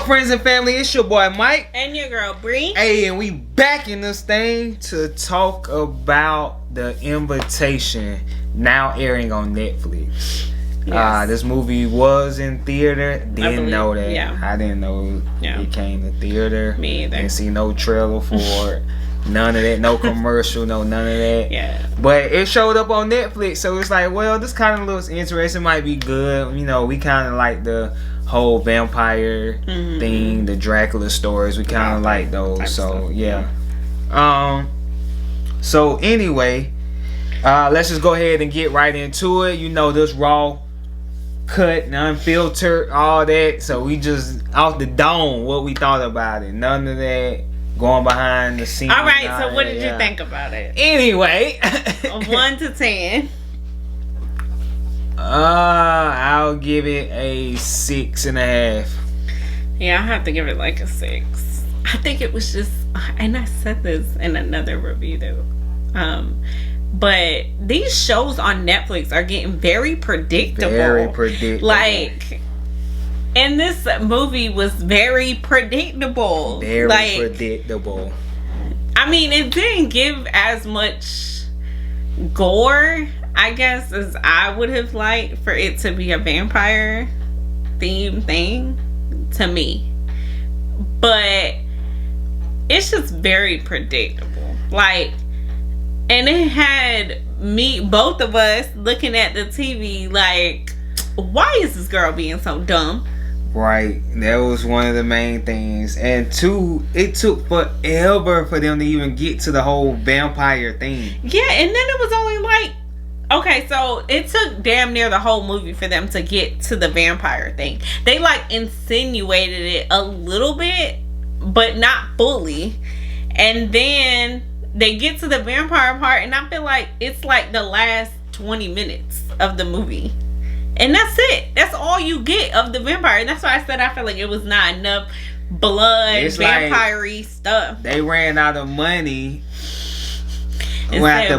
up, friends and family? It's your boy Mike. And your girl Bree. Hey, and we back in this thing to talk about The Invitation, now airing on Netflix. Yes. This movie was in theater. Didn't know that. Yeah. I didn't know it came to theater. Me either. Didn't see no trailer for it. None of that. No commercial. None of that. Yeah. But it showed up on Netflix, so it's like, well, this kind of looks interesting. Might be good. You know, we kind of like the whole vampire thing, the Dracula stories. We kind of like those. So yeah. So anyway, let's just go ahead and get right into it. You know, this raw cut and unfiltered, all that. So we just off the dome what we thought about it. None of that going behind the scenes. All right. So what did you think about it? Anyway, 1 to 10. I'll give it a 6.5. Yeah, I have to give it like a 6. I think it was just, and I said this in another review though, but these shows on Netflix are getting very predictable. Very predictable. Like, and this movie was very predictable. Very predictable. I mean, it didn't give as much gore, I guess, as I would have liked for it to be a vampire theme thing to me. But it's just very predictable. Like, and it had both of us looking at the TV like, why is this girl being so dumb? Right, that was one of the main things. And two, it took forever for them to even get to the whole vampire thing. Yeah, and then it was only like, okay, so it took damn near the whole movie for them to get to the vampire thing. They like insinuated it a little bit, but not fully. And then they get to the vampire part, and I feel like it's like the last 20 minutes of the movie. And that's it. That's all you get of the vampire. And that's why I said I feel like it was not enough blood, vampire-y stuff. They ran out of money. We gotta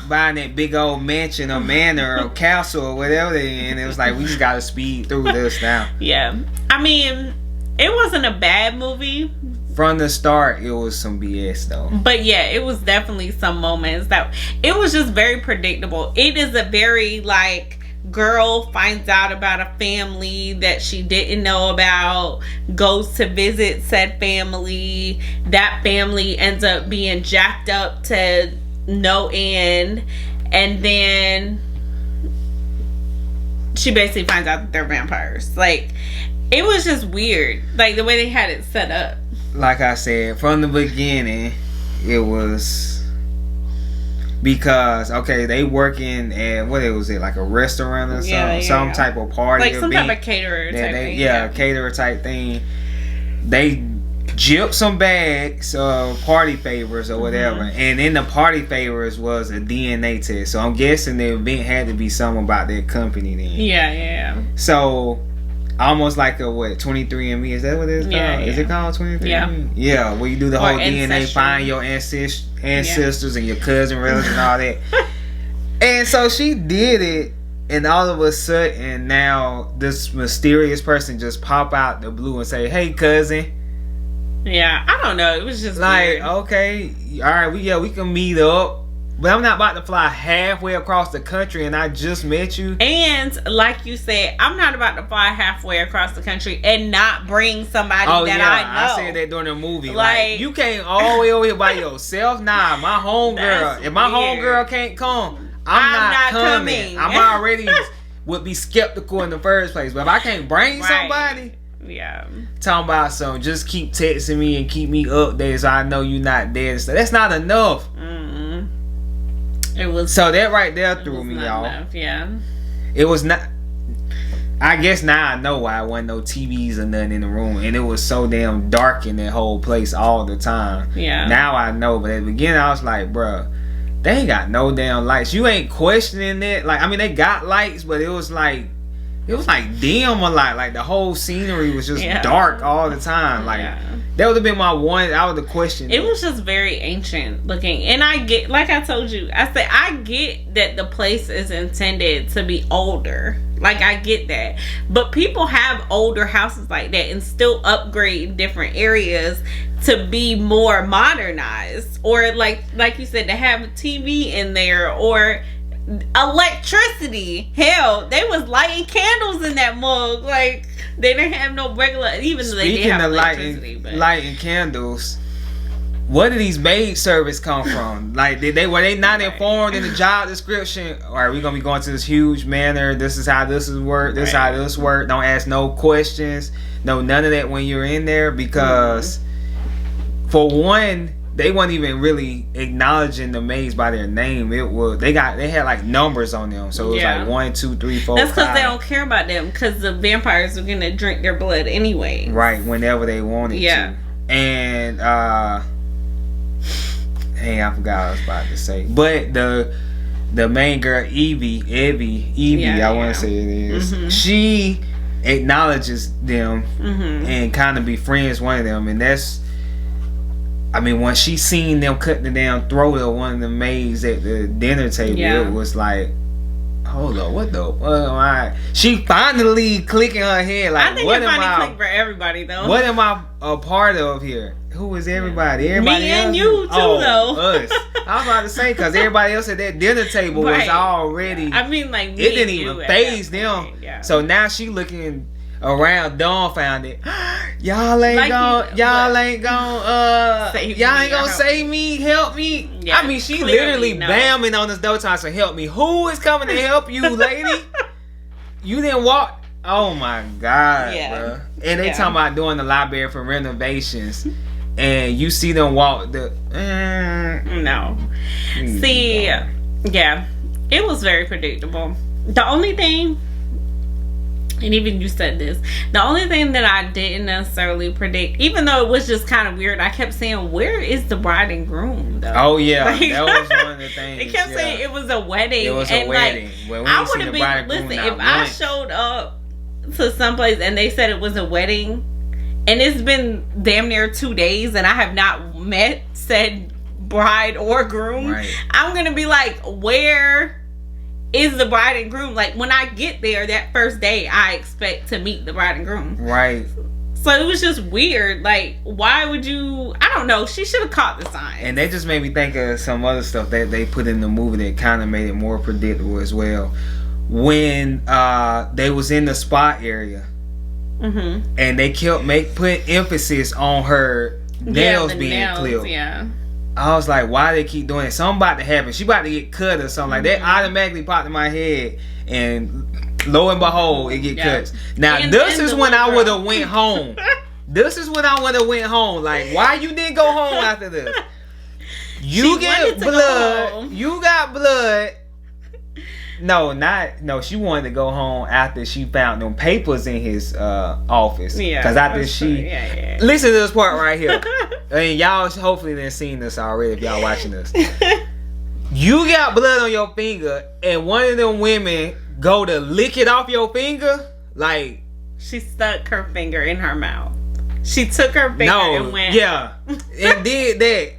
buying that big old mansion or manor or castle or whatever they in. It was like, we just gotta speed through this now. Yeah. I mean, it wasn't a bad movie. From the start, it was some BS though. But yeah, it was definitely some moments that it was just very predictable. It is a very like, girl finds out about a family that she didn't know about, goes to visit said family. That family ends up being jacked up to no end, and then she basically finds out that they're vampires. Like, it was just weird, like the way they had it set up. Like I said, from the beginning, it was because, okay, they working at, what was it, like a restaurant or something? Some type of party like some event. type of caterer type thing. Yeah, caterer type thing. They gypped some bags of party favors or whatever. And in the party favors was a DNA test. So I'm guessing the event had to be something about their company then. Yeah. So almost like a 23andMe, is that what it's called? Yeah. Is it called 23andMe? Yeah, where you do the whole DNA, find your ancestors and your cousin, relatives and all that. And so she did it, and all of a sudden now this mysterious person just pop out the blue and say, "Hey, cousin." Yeah, I don't know. It was just like, weird. Okay, all right, we can meet up. But I'm not about to fly halfway across the country and I just met you. And like you said, I'm not about to fly halfway across the country and not bring somebody I know. I said that during the movie. Like, you came all the way over here by yourself. Nah, my homegirl. If my homegirl can't come, I'm not coming. I'm already would be skeptical in the first place. But if I can't bring somebody, talking about something, just keep texting me and keep me updated so I know you're not dead. So that's not enough. It was, so that right there threw me off. It was not. I guess now I know why it wasn't no TVs or nothing in the room, and it was so damn dark in that whole place all the time. Yeah. Now I know, but at the beginning I was like, bruh, they ain't got no damn lights. You ain't questioning it. Like, I mean, they got lights, but it was like dim a lot. Like the whole scenery was just dark all the time. Like. That would have been my one. I would have questioned it. It was just very ancient looking. And I get, like I told you, I get that the place is intended to be older. Like, I get that. But people have older houses like that and still upgrade different areas to be more modernized. Or, like you said, to have a TV in there or electricity. Hell, they was lighting candles in that mug. Like, they didn't have no regular, even though they did have electricity. Lighting candles. Where did these maid service come from? Like, were they not informed in the job description? All right, we're gonna be going to this huge manor. This is how this is work. This is how this work. Don't ask no questions. No, none of that when you're in there, because for one, they weren't even really acknowledging the maids by their name. They had like numbers on them, so it was like 1, 2, 3, 4. That's because they don't care about them, because the vampires are gonna drink their blood anyway. Right, whenever they wanted to. And hey, I forgot what I was about to say. But the main girl, Evie, I want to say it is. She acknowledges them and kind of befriends one of them, and that's. I mean, when she seen them cut the damn throat of one of the maids at the dinner table, it was like, hold up, what the? She finally clicking her head like, I think it finally clicked for everybody though. What am I a part of here? Who is everybody? Everybody Me else? and you too, though. Us. I was about to say, because everybody else at that dinner table was already. I mean, like, it didn't even faze them. Yeah. So now she looking around dumbfounded. Y'all ain't gonna save me, help me. Yeah, I mean, she literally bamming on this door trying to help me. Who is coming to help you, lady? You didn't walk. Oh my God, bro. And they talking about doing the library for renovations. And you see them walk the no. See, it was very predictable. The only thing, and even you said this, the only thing that I didn't necessarily predict, even though it was just kind of weird, I kept saying, where is the bride and groom though? Oh yeah, like, that was one of the things. They kept saying it was a wedding. It was a wedding. Like, I would have been, listen, if I showed up to someplace and they said it was a wedding, and it's been damn near 2 days and I have not met said bride or groom, I'm gonna be like, where is the bride and groom? Like, when I get there that first day, I expect to meet the bride and groom. Right. So it was just weird. Like, why would you? I don't know. She should have caught the sign. And they just made me think of some other stuff that they put in the movie that kind of made it more predictable as well. When they was in the spa area. And they kept put emphasis on her nails being clipped. Yeah. I was like, why they keep doing it? Something about to happen. She about to get cut or something like that. Automatically popped in my head, and lo and behold, it get cut. Now this is when I would have went home. This is when I would have went home. Like, why you didn't go home after this? You get blood. You got blood. No, she wanted to go home after she found them papers in his office. Yeah. Because after listen to this part right here. And y'all hopefully done seen this already if y'all watching this. You got blood on your finger and one of them women go to lick it off your finger. Like, she stuck her finger in her mouth. She took her finger and went. Yeah. And did that.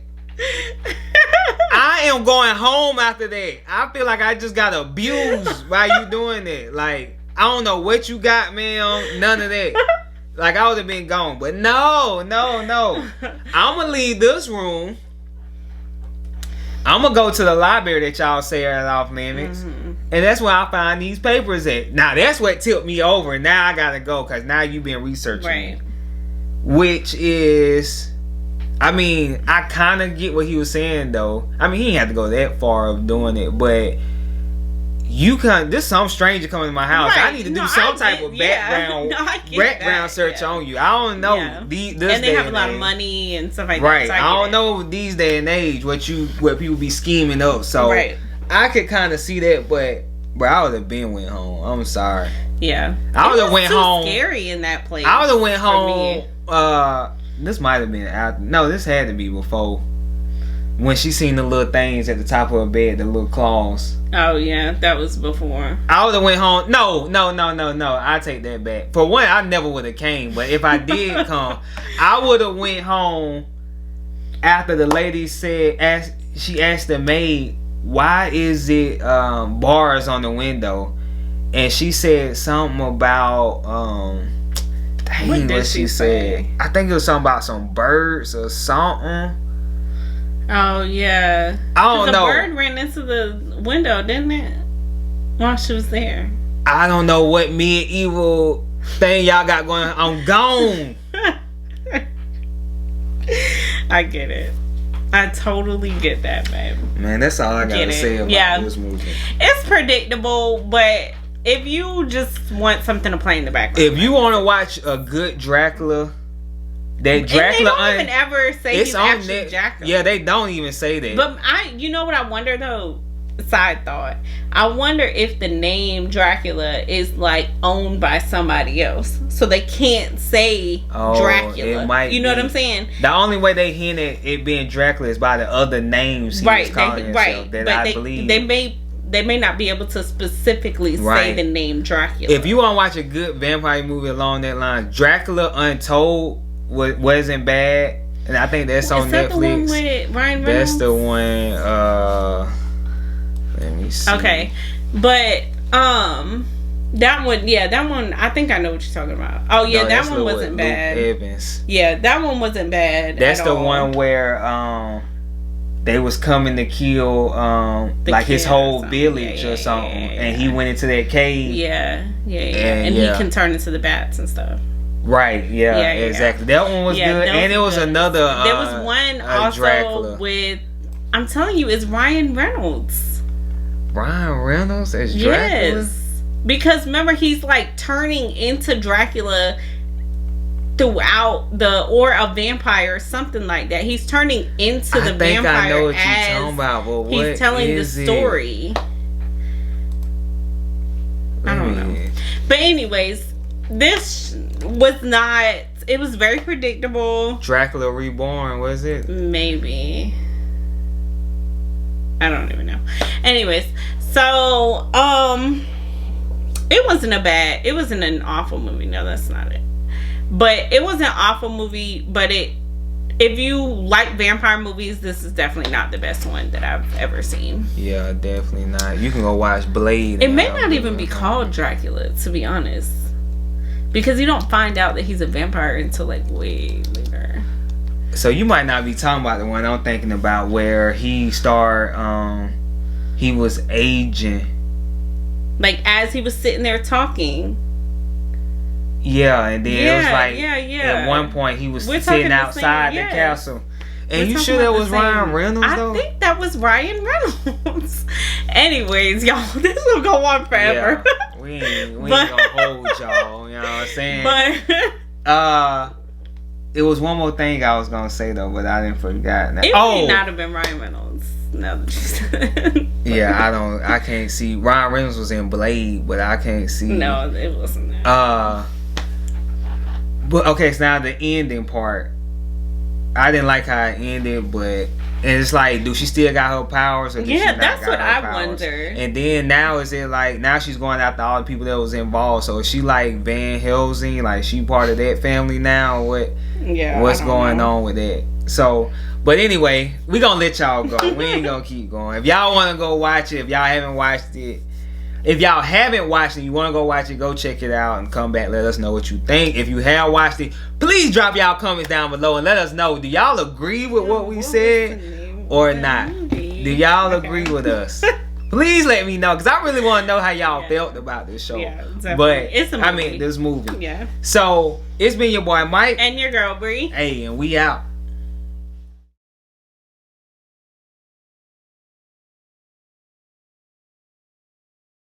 I am going home after that. I feel like I just got abused by you doing that. Like, I don't know what you got, man. None of that. Like, I would have been gone. But no. I'm going to leave this room. I'm going to go to the library that y'all say are off limits. And that's where I find these papers at. Now, that's what tipped me over. Now I got to go because now you've been researching. Right. Which is... I mean, I kind of get what he was saying, though. I mean, he didn't have to go that far of doing it, but this some stranger coming to my house. Right. I need to do some type of background search on you. I don't know. Yeah. And they have a lot of money and stuff like that. Right. So I don't know these day and age what people be scheming up. So I could kind of see that, but I would have been went home. I'm sorry. Yeah. I would have went home. Scary in that place. I would have went home. This might have been out. No, this had to be before. When she seen the little things at the top of her bed, the little claws. Oh yeah, that was before. I would have went home. No. I take that back. For one, I never would have came. But if I did come, I would have went home after the lady she asked the maid, "Why is it bars on the window?" and she said something about what did she say? I think it was something about some birds or something. Oh yeah, I don't know. The bird ran into the window, didn't it? While she was there. I don't know what medieval thing y'all got going on. I'm gone. I get it. I totally get that, babe. Man, that's all I gotta say about this movie. It's predictable, but if you just want something to play in the background, if you want to watch a good Dracula, that Dracula, and they don't even ever say he's actually Dracula. Yeah, they don't even say that. But you know what I wonder though? Side thought. I wonder if the name Dracula is like owned by somebody else, so they can't say Dracula. It might you know what I'm saying? The only way they hint at it being Dracula is by the other names he was calling himself. That I believe they may not be able to specifically say the name Dracula. If you want to watch a good vampire movie along that line, Dracula Untold wasn't bad, and I think that's on Netflix. The one with Ryan Reynolds? That's the one. Let me see. Okay, but that one. I think I know what you're talking about. Oh yeah, no, that one wasn't bad. Luke Evans. Yeah, that one wasn't bad. That's the one where they was coming to kill like his whole village or something, and he went into that cave. And he can turn into the bats and stuff. Right. Yeah. Exactly. That one was good, and it was another. There was one also Dracula. With. I'm telling you, it's Ryan Reynolds. Ryan Reynolds as Dracula? Yes. Because remember, he's like turning into Dracula throughout or a vampire, something like that. He's turning into the vampire. I know what you're talking about, but what he's telling the story. I don't know. But anyways, this was not. It was very predictable. Dracula Reborn, was it? Maybe. I don't even know. Anyways, so it wasn't an awful movie. No, that's not it. But it was an awful movie. But if you like vampire movies, this is definitely not the best one that I've ever seen. Yeah, definitely not. You can go watch Blade. It may not even be called Dracula, to be honest, because you don't find out that he's a vampire until like way later. So you might not be talking about the one I'm thinking about, where he started. He was aging. Like as he was sitting there talking. Yeah, and then it was like at one point he was sitting outside the castle. And you sure that was Ryan Reynolds though? I think that was Ryan Reynolds. Anyways, y'all, this will go on forever. Yeah, we ain't gonna hold y'all. You know what I'm saying? But it was one more thing I was gonna say though, but I didn't forget. It may not have been Ryan Reynolds. Now that you said. Yeah, I can't see. Ryan Reynolds was in Blade, but I can't see. No, it wasn't that. But okay, so now the ending part. I didn't like how it ended, but it's like, do she still got her powers? Or does she not that's what I powers? wonder. And then now is it like, now she's going after all the people that was involved. So is she like Van Helsing? Like she part of that family now? Or what? Yeah. What's going on with that? So, but anyway, we gonna let y'all go. We ain't gonna keep going. If y'all want to go watch it, if y'all haven't watched it, if y'all haven't watched it, you want to go watch it, go check it out and come back. Let us know what you think. If you have watched it, please drop y'all comments down below and let us know. Do y'all agree with what we said or not? Do y'all agree with us? Please let me know, because I really want to know how y'all felt about this show. Yeah, definitely. But it's a movie. this movie. Yeah. So it's been your boy Mike and your girl Bree. Hey, and we out.